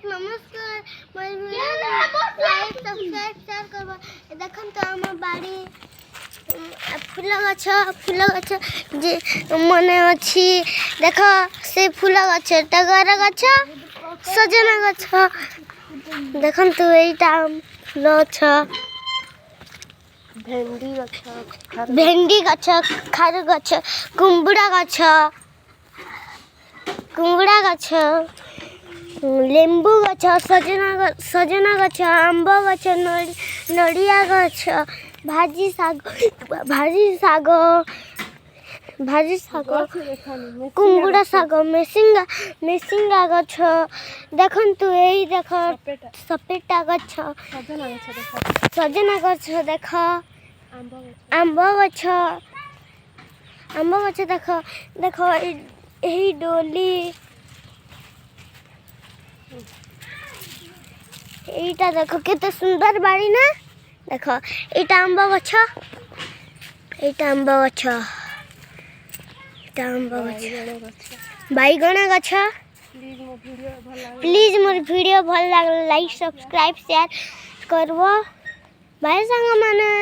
नमस्कार like subscribe share करबा देखन तो हम बाड़ी फूल गछ जे मने अछि देख से फूल गछ टगर गछ सजना गछ देखन तो एटा फूल गछ भेंडी गछ खार गछ कुंबड़ा गछ लेंबू गछ सजना गछ आंब गछ नड़िया गछ भाजी साग कुंबड़ा साग मेसिंगा गछ देखन तू एई देख सपेटा गछ सजना गछ देख आंब गछ देख एही डोली एटा देखो केते सुंदर बाड़ी ना देखो एटा आंब गछ बैगण गछ प्लीज मोर वीडियो भल लाइक सब्सक्राइब शेयर करबो बाय संग माने।